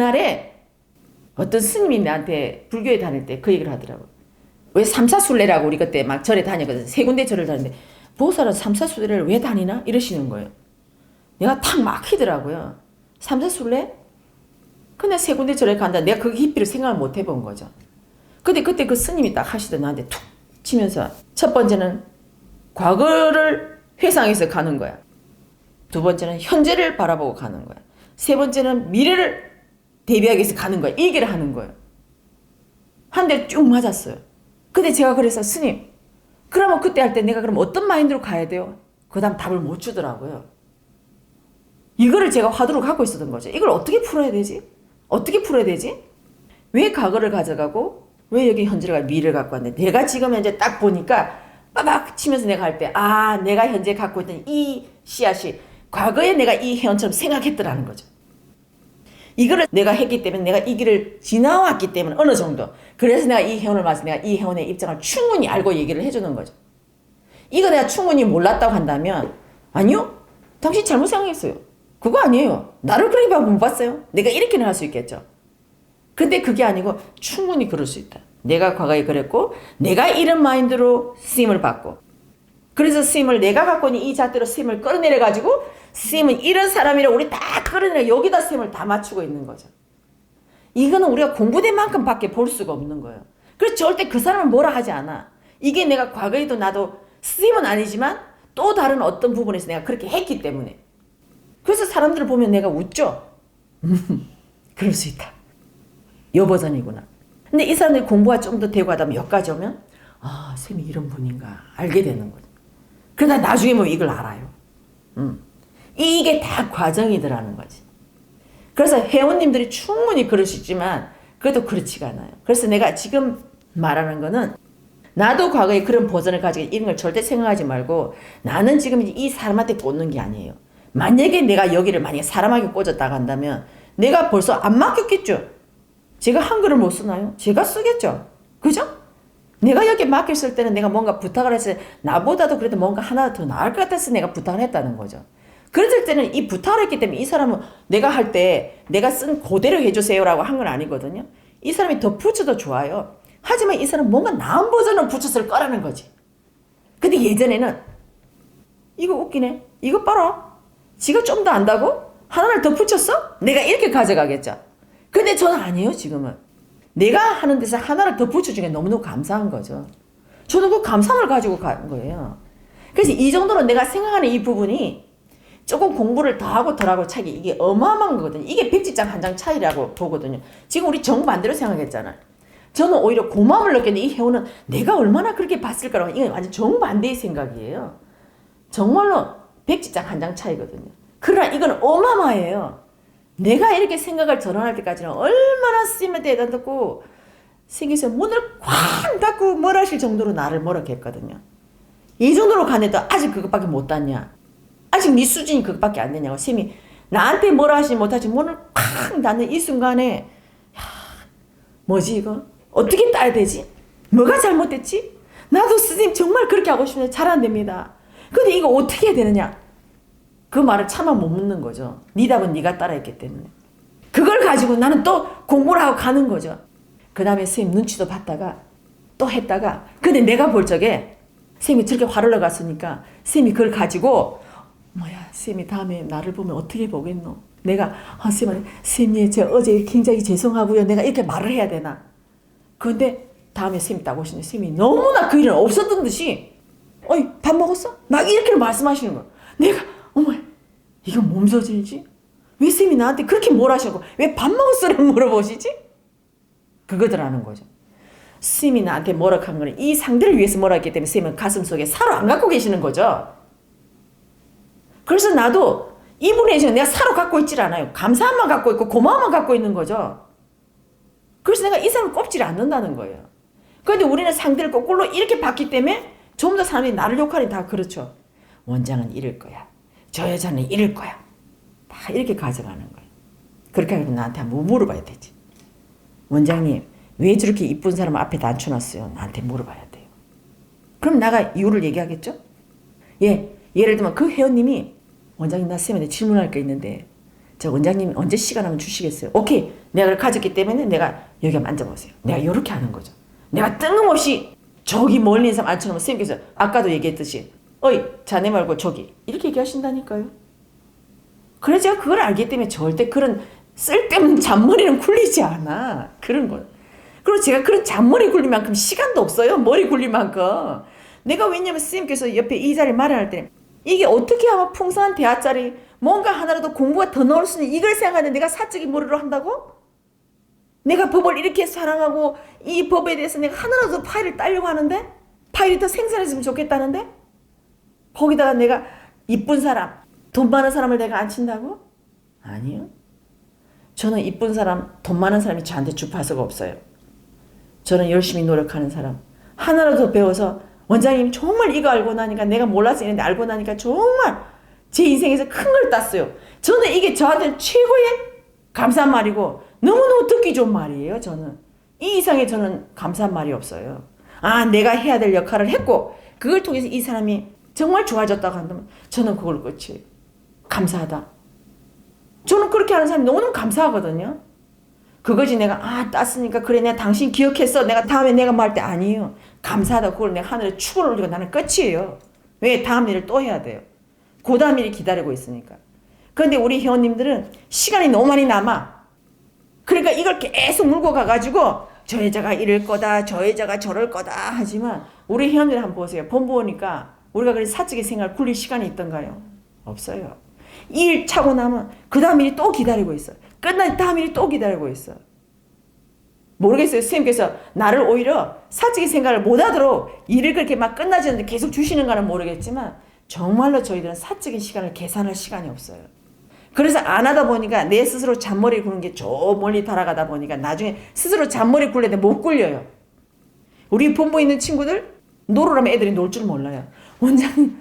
그날에 어떤 스님이 나한테 불교에 다닐 때 그 얘기를 하더라고. 왜 삼사순례라고 우리 그때 막 절에 다녔거든. 세 군데 절을 다녔는데 보살은 삼사순례를 왜 다니나? 이러시는 거예요. 내가 탁 막히더라고요. 삼사순례? 근데 세 군데 절에 간다. 내가 그 깊이를 생각을 못 해본 거죠. 근데 그때 그 스님이 딱 하시던 나한테 툭 치면서 첫 번째는 과거를 회상해서 가는 거야. 두 번째는 현재를 바라보고 가는 거야. 세 번째는 미래를 대비하기 위해서 가는 거야. 이 얘기를 하는 거예요. 한 대 쭉 맞았어요. 근데 제가 그래서 스님, 그러면 그때 할 때 내가 그럼 어떤 마인드로 가야 돼요? 그 다음 답을 못 주더라고요. 이거를 제가 화두로 갖고 있었던 거죠. 이걸 어떻게 풀어야 되지? 어떻게 풀어야 되지? 왜 과거를 가져가고 왜 여기 현재를 가고 미래를 갖고 왔는데 내가 지금 현재 딱 보니까 빠박 치면서 내가 할 때 내가 현재 갖고 있던 이 씨앗이 과거에 내가 이 회원처럼 생각했더라는 거죠. 이거를 내가 했기 때문에 내가 이 길을 지나왔기 때문에 어느 정도 그래서 내가 이 회원을 봐서 내가 이 회원의 입장을 충분히 알고 얘기를 해주는 거죠. 이거 내가 충분히 몰랐다고 한다면 아니요. 당신 잘못 생각했어요. 그거 아니에요. 나를 그렇게 못 봤어요. 내가 이렇게는 할 수 있겠죠. 근데 그게 아니고 충분히 그럴 수 있다. 내가 과거에 그랬고 내가 이런 마인드로 스님을 받고 그래서 스님을 내가 갖고 있는 이 잣대로 스님을 끌어내려가지고 스님은 이런 사람이라 우리 다 끌어내려 여기다 스님을 다 맞추고 있는 거죠. 이거는 우리가 공부된 만큼 밖에 볼 수가 없는 거예요. 그래서 절대 그 사람을 뭐라 하지 않아. 이게 내가 과거에도 나도 스님은 아니지만 또 다른 어떤 부분에서 내가 그렇게 했기 때문에 그래서 사람들을 보면 내가 웃죠. 그럴 수 있다. 요 버전이구나. 근데 이 사람들이 공부가 좀 더 되고 하다 보면 여기까지 오면 쌤이 이런 분인가 알게 되는 거죠. 그러다 나중에 뭐 이걸 알아요. 이게 다 과정이더라는 거지. 그래서 회원님들이 충분히 그럴 수 있지만 그래도 그렇지가 않아요. 그래서 내가 지금 말하는 거는 나도 과거에 그런 버전을 가지고 이런 걸 절대 생각하지 말고 나는 지금 이 사람한테 꽂는 게 아니에요. 만약에 내가 여기를 만약에 사람에게 꽂았다고 한다면 내가 벌써 안 맡겼겠죠. 제가 한글을 못 쓰나요? 제가 쓰겠죠. 그죠? 내가 여기 맡겼을 때는 내가 뭔가 부탁을 했을 때 나보다도 그래도 뭔가 하나 더 나을 것 같아서 내가 부탁을 했다는 거죠. 그랬을 때는 이 부탁을 했기 때문에 이 사람은 내가 할 때 내가 쓴 그대로 해주세요라고 한 건 아니거든요. 이 사람이 더 붙여도 좋아요. 하지만 이 사람은 뭔가 나은 버전을 붙였을 거라는 거지. 근데 예전에는 이거 웃기네. 이거 봐라. 지가 좀 더 안다고? 하나를 더 붙였어? 내가 이렇게 가져가겠죠. 근데 저는 아니에요 지금은. 내가 하는 데서 하나를 더 붙여준 게 너무너무 감사한 거죠. 저는 그 감사함을 가지고 간 거예요. 그래서 이 정도로 내가 생각하는 이 부분이 조금 공부를 더 하고 덜 하고 차이 이게 어마어마한 거거든요. 이게 백지장 한 장 차이라고 보거든요. 지금 우리 정반대로 생각했잖아요. 저는 오히려 고마움을 느꼈는데 이 회원은 내가 얼마나 그렇게 봤을까라고 이건 완전 정반대의 생각이에요. 정말로 백지장 한 장 차이거든요. 그러나 이건 어마어마해요. 내가 이렇게 생각을 전환할 때까지는 얼마나 스님한테 대단했고 생기서 문을 쾅 닫고 뭘 하실 정도로 나를 뭐라고 했거든요. 이 정도로 가는데도 아직 그것밖에 못 닫냐. 아직 네 수준이 그것밖에 안 되냐고. 스님이 나한테 뭐라 하지 못하지 문을 쾅 닫는 이 순간에 뭐지 이거? 어떻게 따야 되지? 뭐가 잘못됐지? 나도 스님 정말 그렇게 하고 싶은데 잘 안 됩니다. 근데 이거 어떻게 해야 되느냐? 그 말을 차마 못 묻는 거죠. 네 답은 네가 따라했기 때문에. 그걸 가지고 나는 또 공부를 하고 가는 거죠. 그 다음에 선생님 눈치도 봤다가 또 했다가 근데 내가 볼 적에 선생님이 저렇게 화를 내갔으니까 선생님이 그걸 가지고 선생님이 다음에 나를 보면 어떻게 보겠노? 내가 선생님 제가 어제 굉장히 죄송하고요. 내가 이렇게 말을 해야 되나? 그런데 다음에 선생님이 딱 오시는데 선생님이 너무나 그 일은 없었던 듯이 어이 밥 먹었어? 막 이렇게 말씀하시는 거야. 내가 어머 이건 몸 소질이지? 왜 쌤이 나한테 그렇게 뭐라 하시고 왜 밥 먹었어를 물어보시지? 그거더라는 거죠. 쌤이 나한테 뭐라 한 거는 이 상대를 위해서 뭐라 했기 때문에 쌤은 가슴속에 사로 안 갖고 계시는 거죠. 그래서 나도 이분에 대해서 내가 사로 갖고 있질 않아요. 감사함만 갖고 있고 고마움만 갖고 있는 거죠. 그래서 내가 이 사람을 꼽지를 않는다는 거예요. 그런데 우리는 상대를 거꾸로 이렇게 봤기 때문에 좀 더 사람이 나를 욕하니 다 그렇죠. 원장은 이럴 거야. 저 여자는 이럴 거야. 다 이렇게 가져가는 거예요. 그렇게 하면 나한테 한번 물어봐야 되지. 원장님 왜 저렇게 이쁜 사람 앞에 앉혀놨어요? 나한테 물어봐야 돼요. 그럼 나가 이유를 얘기하겠죠? 예를 들면 그 회원님이 원장님 나 쌤한테 질문할 게 있는데 저 원장님 언제 시간 하면 주시겠어요? 오케이. 내가 그걸 가졌기 때문에 내가 여기 만져보세요. 내가 이렇게 하는 거죠. 내가 뜬금없이 저기 멀리 있는 사람 앉혀놓으면 선생님께서 아까도 얘기했듯이 어이 자네 말고 저기 이렇게 얘기하신다니까요. 그래 제가 그걸 알기 때문에 절대 그런 쓸데없는 잔머리는 굴리지 않아. 그런 거. 그리고 제가 그런 잔머리 굴릴 만큼 시간도 없어요. 머리 굴릴 만큼. 내가 왜냐면 선생님께서 옆에 이 자리 마련할 때 이게 어떻게 하면 풍성한 대화자리 뭔가 하나라도 공부가 더 나올 수 있는 이걸 생각하는데 내가 사적인 머리로 한다고? 내가 법을 이렇게 사랑하고 이 법에 대해서 내가 하나라도 파일을 따려고 하는데 파일이 더 생산했으면 좋겠다는데 거기다가 내가 이쁜 사람 돈 많은 사람을 내가 안 친다고? 아니요. 저는 이쁜 사람 돈 많은 사람이 저한테 주파수가 없어요. 저는 열심히 노력하는 사람 하나라도 배워서 원장님 정말 이거 알고 나니까 내가 몰라서 있는데 알고 나니까 정말 제 인생에서 큰 걸 땄어요. 저는 이게 저한테 최고의 감사한 말이고 너무너무 듣기 좋은 말이에요. 저는 이 이상의 저는 감사한 말이 없어요. 아 내가 해야 될 역할을 했고 그걸 통해서 이 사람이 정말 좋아졌다고 한다면 저는 그걸 끝이에요. 감사하다. 저는 그렇게 하는 사람이 너무너무 감사하거든요. 그거지 내가 땄으니까 그래 내가 당신 기억했어 내가 다음에 내가 뭐 할 때 아니에요. 감사하다 그걸 내가 하늘에 축을 올리고 나는 끝이에요. 왜 다음 일을 또 해야 돼요. 그 다음 일이 기다리고 있으니까. 그런데 우리 회원님들은 시간이 너무 많이 남아. 그러니까 이걸 계속 물고 가가지고 저 여자가 이럴 거다 저 여자가 저럴 거다 하지만 우리 회원들 한번 보세요. 본부 오니까 우리가 그런 사적인 생활 굴릴 시간이 있던가요? 없어요. 이 일 차고 나면 그 다음 일이 또 기다리고 있어요. 끝난 다음 일이 또 기다리고 있어. 모르겠어요. 선생님께서 나를 오히려 사적인 생각을 못하도록 일을 그렇게 막 끝나지 않는데 계속 주시는가는 모르겠지만 정말로 저희들은 사적인 시간을 계산할 시간이 없어요. 그래서 안 하다 보니까 내 스스로 잔머리 굴는 게 저 멀리 달아가다 보니까 나중에 스스로 잔머리 굴려도 못 굴려요. 우리 본부에 있는 친구들 놀으라면 애들이 놀 줄 몰라요. 원장님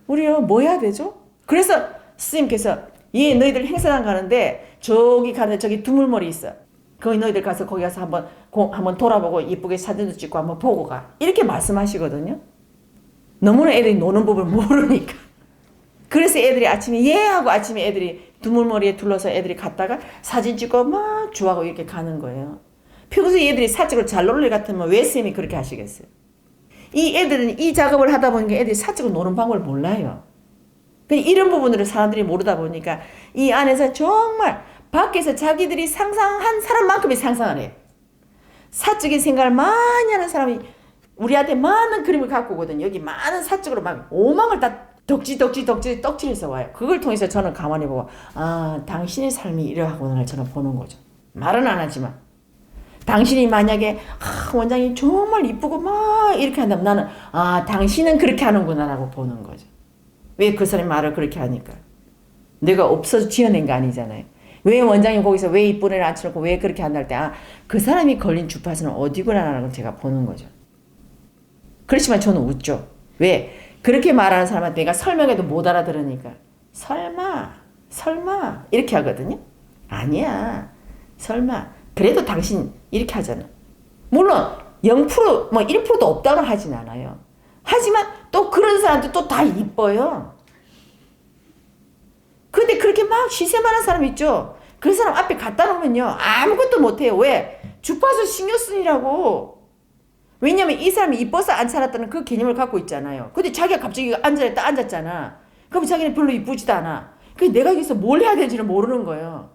우리요 뭐 해야 되죠? 그래서 스님께서 예 너희들 행사장 가는데 저기 가는데 저기 두물머리 있어. 거기 너희들 가서 거기 가서 한번 돌아보고 이쁘게 사진도 찍고 한번 보고 가. 이렇게 말씀하시거든요. 너무나 애들이 노는 법을 모르니까. 그래서 애들이 아침에 예 하고 아침에 애들이 두물머리에 둘러서 애들이 갔다가 사진 찍고 막 좋아하고 이렇게 가는 거예요. 평소에 애들이 사적으로 잘 놀 일 같으면 왜 쌤이 그렇게 하시겠어요? 이 애들은 이 작업을 하다 보니까 애들이 사적으로 노는 방법을 몰라요. 이런 부분들을 사람들이 모르다 보니까 이 안에서 정말 밖에서 자기들이 상상한 사람만큼의 상상을 해요. 사적인 생각을 많이 하는 사람이 우리한테 많은 그림을 갖고 오거든요. 여기 많은 사적으로 막 오망을 다 떡칠해서 와요. 그걸 통해서 저는 가만히 보고 당신의 삶이 이러하구나를 저는 보는 거죠. 말은 안 하지만 당신이 만약에 원장님 정말 이쁘고 막 이렇게 한다면 나는 당신은 그렇게 하는구나 라고 보는 거죠. 왜 그 사람이 말을 그렇게 하니까 내가 없어서 지어낸 거 아니잖아요. 왜 원장님 거기서 왜 이쁜 애를 앉혀놓고 왜 그렇게 한다 할 때 그 사람이 걸린 주파수는 어디구나 라는 걸 제가 보는 거죠. 그렇지만 저는 웃죠. 왜? 그렇게 말하는 사람한테 내가 설명해도 못 알아들으니까 설마 이렇게 하거든요. 아니야 설마 그래도 당신 이렇게 하잖아. 물론 0% 뭐 1%도 없다고 하진 않아요. 하지만 또 그런 사람도 또 다 이뻐요. 근데 그렇게 막 시세만한 사람 있죠. 그 사람 앞에 갖다 놓으면요 아무것도 못해요. 왜? 주파수 신경 쓰느라고. 왜냐면 이 사람이 이뻐서 안 살았다는 그 개념을 갖고 있잖아요. 근데 자기가 갑자기 앉았잖아. 그럼 자기는 별로 이쁘지도 않아. 그래서 내가 여기서 뭘 해야 되는지를 모르는 거예요.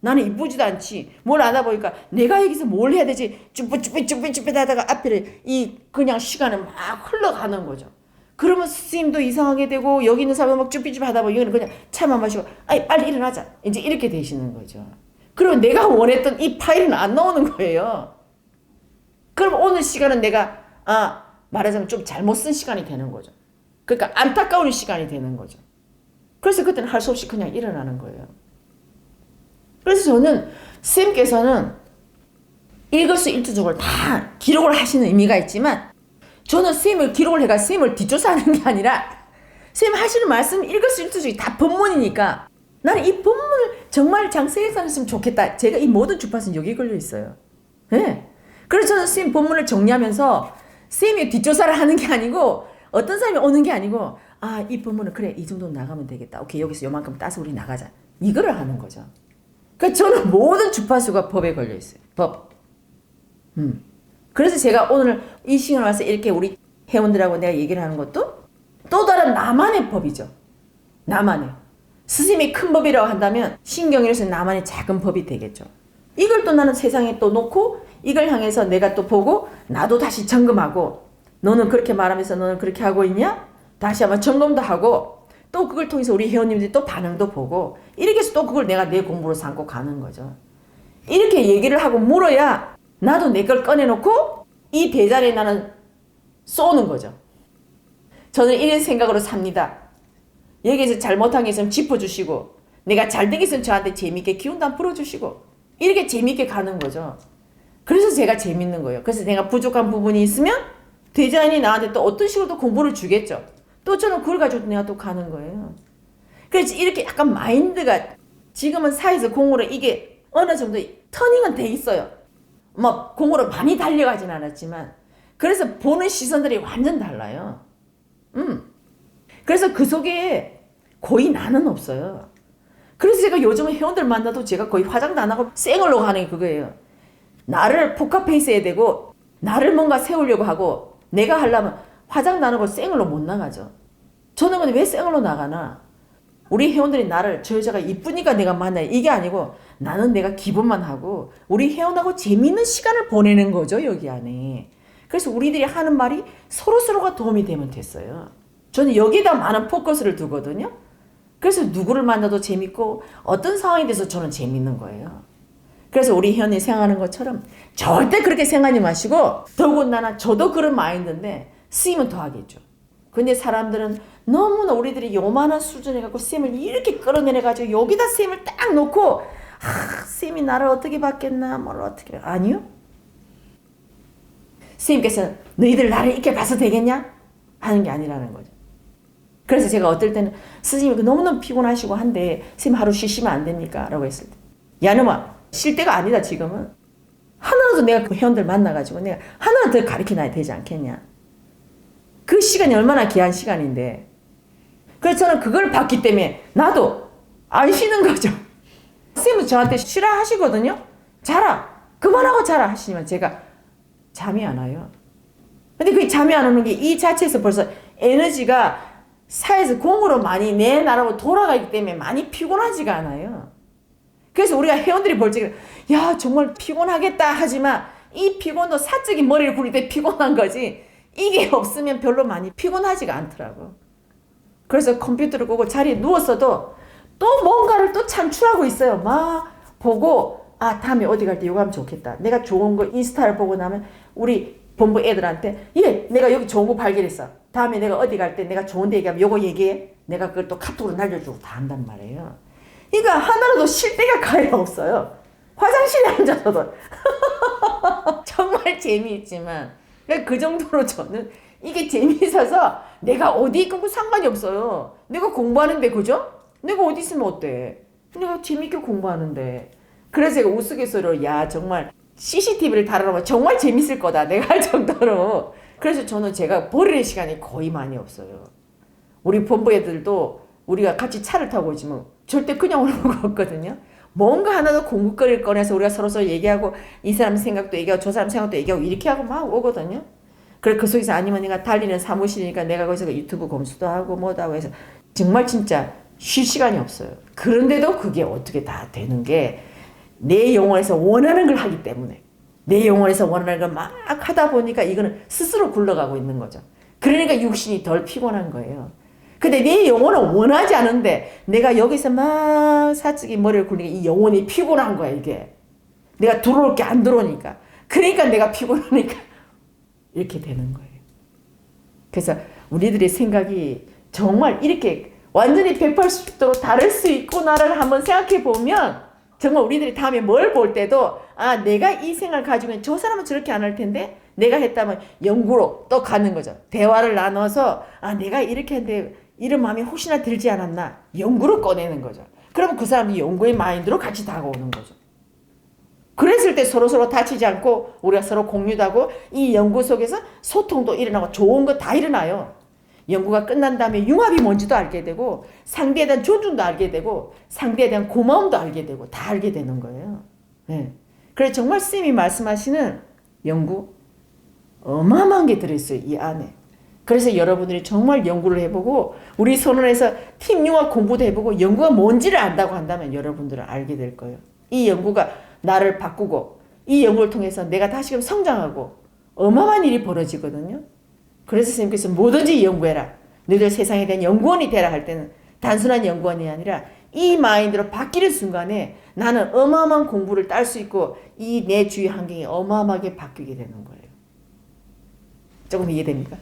나는 이쁘지도 않지. 뭘 하다 보니까 내가 여기서 뭘 해야 되지. 쭈뼛쭈뼛 하다가 앞에 그냥 시간은 막 흘러가는 거죠. 그러면 스님도 이상하게 되고 여기 있는 사람은 막 쭈뼛쭈뼛 하다 보면 여기는 그냥 차만 마시고 빨리 일어나자. 이제 이렇게 되시는 거죠. 그러면 내가 원했던 이 파일은 안 나오는 거예요. 그럼 오늘 시간은 내가 말하자면 좀 잘못 쓴 시간이 되는 거죠. 그러니까 안타까운 시간이 되는 거죠. 그래서 그때는 할 수 없이 그냥 일어나는 거예요. 그래서 저는 쌤께서는 일거수일투족을 다 기록을 하시는 의미가 있지만 저는 쌤을 기록을 해가 쌤을 뒷조사하는 게 아니라 쌤 하시는 말씀 일거수일투족이 다 법문이니까 나는 이 법문을 정말 장세해서 좋겠다. 제가 이 모든 주파수는 여기 걸려 있어요. 네. 그래서 저는 쌤 본문을 정리하면서 쌤이 뒷조사를 하는 게 아니고 어떤 사람이 오는 게 아니고 이 본문은 그래 이 정도 나가면 되겠다. 오케이 여기서 요만큼 따서 우리 나가자. 이거를 하는 거죠. 그러니까 저는 모든 주파수가 법에 걸려 있어요. 법. 그래서 제가 오늘 이 시간에 와서 이렇게 우리 회원들하고 내가 얘기를 하는 것도 또 다른 나만의 법이죠. 나만의. 스님이 큰 법이라고 한다면 신경이라서 나만의 작은 법이 되겠죠. 이걸 또 나는 세상에 또 놓고 이걸 향해서 내가 또 보고 나도 다시 점검하고 너는 그렇게 말하면서 너는 그렇게 하고 있냐? 다시 한번 점검도 하고 또 그걸 통해서 우리 회원님들이 또 반응도 보고 이렇게 해서 또 그걸 내가 내 공부로 삼고 가는 거죠. 이렇게 얘기를 하고 물어야 나도 내 걸 꺼내놓고 이 대자리에 나는 쏘는 거죠. 저는 이런 생각으로 삽니다. 여기에서 잘못한 게 있으면 짚어주시고 내가 잘된 게 있으면 저한테 재밌게 기운도 안 풀어주시고 이렇게 재밌게 가는 거죠. 그래서 제가 재밌는 거예요. 그래서 내가 부족한 부분이 있으면 대자연이 나한테 또 어떤 식으로 또 공부를 주겠죠. 또 저는 그걸 가지고 내가 또 가는 거예요. 그래서 이렇게 약간 마인드가 지금은 사회에서 공으로 이게 어느 정도 터닝은 돼 있어요. 뭐 공으로 많이 달려가진 않았지만 그래서 보는 시선들이 완전 달라요. 그래서 그 속에 거의 나는 없어요. 그래서 제가 요즘은 회원들 만나도 제가 거의 화장도 안 하고 생얼로 가는 게 그거예요. 나를 복합해 있어야 되고 나를 뭔가 세우려고 하고 내가 하려면 화장도 안 하고 생얼로 못 나가죠. 저는 근데 왜 생얼로 나가나? 우리 회원들이 나를 저 여자가 이쁘니까 내가 만나요. 이게 아니고 나는 내가 기본만 하고 우리 회원하고 재밌는 시간을 보내는 거죠. 여기 안에. 그래서 우리들이 하는 말이 서로서로가 도움이 되면 됐어요. 저는 여기다 많은 포커스를 두거든요. 그래서 누구를 만나도 재밌고 어떤 상황에 대해서 저는 재밌는 거예요. 그래서 우리 회원이 생각하는 것처럼 절대 그렇게 생각하지 마시고 더군다나 저도 그런 마인드인데 스님은 더 하겠죠. 근데 사람들은 너무나 우리들이 요만한 수준에 갖고 쌤을 이렇게 끌어내려가지고 여기다 쌤을 딱 놓고 쌤이 나를 어떻게 받겠나 뭘 어떻게 아니요. 쌤께서 너희들 나를 이렇게 봐서 되겠냐? 하는 게 아니라는 거죠. 그래서 제가 어떨 때는 스님이 너무너무 피곤하시고 한데 쌤 하루 쉬시면 안 됩니까? 라고 했을 때 야놈아 쉴 때가 아니다 지금은. 하나라도 내가 그 회원들 만나가지고 내가 하나라도 더 가르쳐놔야 되지 않겠냐. 그 시간이 얼마나 귀한 시간인데. 그래서 저는 그걸 봤기 때문에 나도 안 쉬는 거죠. 쌤은 저한테 쉬라 하시거든요. 자라. 그만하고 자라 하시지만 제가 잠이 안 와요. 근데 그 잠이 안 오는 게 이 자체에서 벌써 에너지가 사회에서 공으로 많이 내 나라로 돌아가기 때문에 많이 피곤하지가 않아요. 그래서 우리가 회원들이 볼 적에 야 정말 피곤하겠다 하지만 이 피곤도 사적인 머리를 굴릴 때 피곤한 거지 이게 없으면 별로 많이 피곤하지가 않더라고. 그래서 컴퓨터를 끄고 자리에 누웠어도 또 뭔가를 또 창출하고 있어요. 막 보고 다음에 어디 갈 때 이거 하면 좋겠다. 내가 좋은 거 인스타를 보고 나면 우리 본부 애들한테 내가 여기 좋은 거 발견했어. 다음에 내가 어디 갈 때 내가 좋은 데 얘기하면 요거 얘기해. 내가 그걸 또 카톡으로 날려주고 다 한단 말이에요. 그러니까 하나라도 쉴 데가 거의 없어요. 화장실에 앉아서도 정말 재미있지만 그 정도로 저는 이게 재미있어서 내가 어디 있건 상관이 없어요. 내가 공부하는데 그죠? 내가 어디 있으면 어때? 내가 재밌게 공부하는데. 그래서 제가 우스갯소리로 야 정말 CCTV를 달아놓으면 정말 재밌을 거다 내가 할 정도로. 그래서 저는 제가 버릴 시간이 거의 많이 없어요. 우리 본부 애들도 우리가 같이 차를 타고 오지만 절대 그냥 오는 거 없거든요. 뭔가 하나도 공부거리를 꺼내서 우리가 서로서로 얘기하고 이 사람 생각도 얘기하고 저 사람 생각도 얘기하고 이렇게 하고 막 오거든요. 그래 그 속에서 아니면 내가 달리는 사무실이니까 내가 거기서 유튜브 검수도 하고 뭐다 하고 해서 정말 진짜 쉴 시간이 없어요. 그런데도 그게 어떻게 다 되는 게 내 영혼에서 원하는 걸 하기 때문에 내 영혼에서 원하는 걸 막 하다 보니까 이거는 스스로 굴러가고 있는 거죠. 그러니까 육신이 덜 피곤한 거예요. 근데 내 영혼은 원하지 않은데 내가 여기서 막 사적인 머리를 굴리니까 이 영혼이 피곤한 거야 이게. 내가 들어올 게 안 들어오니까. 그러니까 내가 피곤하니까 이렇게 되는 거예요. 그래서 우리들의 생각이 정말 이렇게 완전히 180도로 다를 수 있구나를 한번 생각해 보면 정말 우리들이 다음에 뭘 볼 때도 내가 이 생각을 가지고 저 사람은 저렇게 안 할 텐데 내가 했다면 연구로 또 가는 거죠. 대화를 나눠서 내가 이렇게 했는데 이런 마음이 혹시나 들지 않았나 연구로 꺼내는 거죠. 그러면 그 사람이 연구의 마인드로 같이 다가오는 거죠. 그랬을 때 서로서로 다치지 않고 우리가 서로 공유도 하고 이 연구 속에서 소통도 일어나고 좋은 거 다 일어나요. 연구가 끝난 다음에 융합이 뭔지도 알게 되고 상대에 대한 존중도 알게 되고 상대에 대한 고마움도 알게 되고 다 알게 되는 거예요. 네. 그래서 정말 스님이 말씀하시는 연구 어마어마한 게 들어있어요. 이 안에. 그래서 여러분들이 정말 연구를 해보고 우리 선언에서 팀 융합 공부도 해보고 연구가 뭔지를 안다고 한다면 여러분들은 알게 될 거예요. 이 연구가 나를 바꾸고 이 연구를 통해서 내가 다시금 성장하고 어마어마한 일이 벌어지거든요. 그래서 선생님께서 뭐든지 연구해라. 너희들 세상에 대한 연구원이 되라 할 때는 단순한 연구원이 아니라 이 마인드로 바뀌는 순간에 나는 어마어마한 공부를 딸 수 있고 이 내 주위 환경이 어마어마하게 바뀌게 되는 거예요. 조금 이해됩니까?